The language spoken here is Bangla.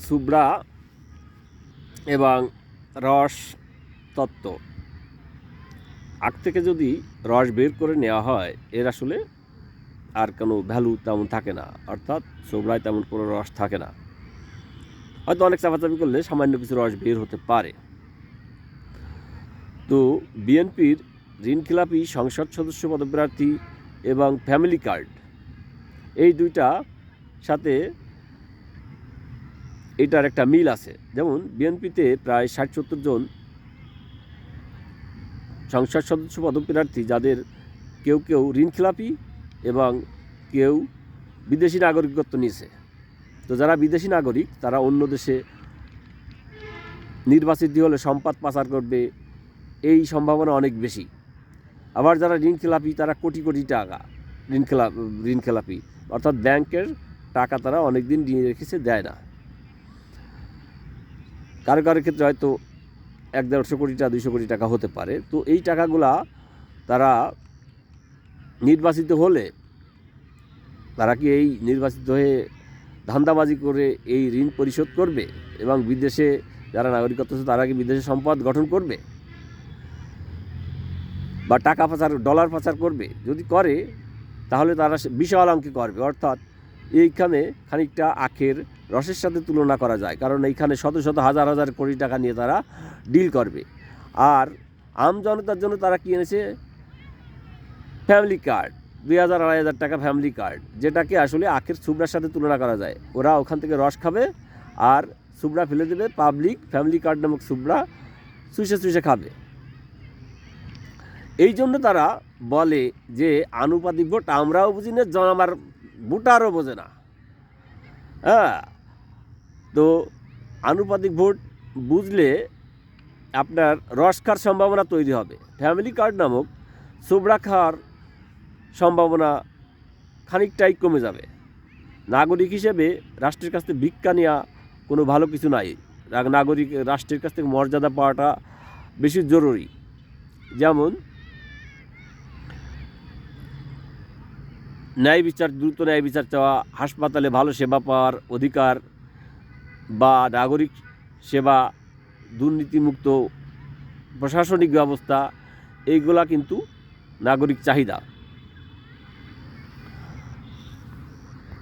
সুবড়া এবং রস তত্ত্ব আখ থেকে যদি রস বের করে নেওয়া হয় এর আসলে আর কোনো ভ্যালু তেমন থাকে না, অর্থাৎ সুবড়ায় তেমন কোনো রস থাকে না। হয়তো অনেক চাপাচাপি করলে সামান্য কিছু রস বের হতে পারে। তো বিএনপির ঋণখেলাপি সংসদ সদস্য পদপ্রার্থী এবং ফ্যামিলি কার্ড এই দুইটা সাথে এটার একটা মিল আছে। যেমন বিএনপিতে প্রায় ৬০-৭০ জন সংসদ সদস্য পদপ্রার্থী, যাদের কেউ কেউ ঋণখেলাপি এবং কেউ বিদেশি নাগরিকত্ব নিয়েছে। তো যারা বিদেশি নাগরিক তারা অন্য দেশে নির্বাচিত হলে সম্পদ পাচার করবে, এই সম্ভাবনা অনেক বেশি। আবার যারা ঋণখেলাপি তারা কোটি কোটি টাকা ঋণখেলাপি, অর্থাৎ ব্যাংকের টাকা তারা অনেক দিন নিয়ে রেখেছে, দেয় না। কারো কারো ক্ষেত্রে হয়তো ১-১৫০ কোটি টাকা ২০০ কোটি টাকা হতে পারে। তো এই টাকাগুলা তারা নির্বাচিত হলে তারা কি এই নির্বাচিত হয়ে ধান্দাবাজি করে এই ঋণ পরিশোধ করবে এবং বিদেশে যারা নাগরিকত্ব আছে তারা কি বিদেশে সম্পদ গঠন করবে বা টাকা পাচার ডলার পাচার করবে? যদি করে তাহলে তারা বিশাল অঙ্কে করবে। অর্থাৎ এইখানে খানিকটা আখের রসের সাথে তুলনা করা যায়, কারণ এইখানে শত শত হাজার হাজার কোটি টাকা নিয়ে তারা ডিল করবে। আর আম জনতার জন্য তারা কি এনেছে? ফ্যামিলি কার্ড, ২,০০০-২,৫০০ টাকা ফ্যামিলি কার্ড, যেটাকে আসলে আখের সুবড়ার সাথে তুলনা করা যায়। ওরা ওখান থেকে রস খাবে আর সুবড়া ফেলে দেবে, পাবলিক ফ্যামিলি কার্ড নামক সুবড়া চুষে চুষে খাবে। এই জন্য তারা বলে যে আনুপাতিক ভোট আমরাও বুঝি না, আমার ভোটারও বোঝে না। হ্যাঁ, তো আনুপাতিক ভোট বুঝলে আপনার রস খাওয়ার সম্ভাবনা তৈরি হবে। ফ্যামিলি কার্ড নামক সুবড়া খাওয়ার সম্ভাবনা খানিকটাই কমে যাবে। নাগরিক হিসেবে রাষ্ট্রের কাছ থেকে ভিক্ষা নেওয়া কোনো ভালো কিছু নাই। নাগরিক রাষ্ট্রের কাছ থেকে মর্যাদা পাওয়াটা বেশি জরুরি। যেমন ন্যায় বিচার, দ্রুত ন্যায় বিচার চাওয়া, হাসপাতালে ভালো সেবা পাওয়ার অধিকার বা নাগরিক সেবা, দুর্নীতিমুক্ত প্রশাসনিক ব্যবস্থা, এইগুলা কিন্তু নাগরিক চাহিদা।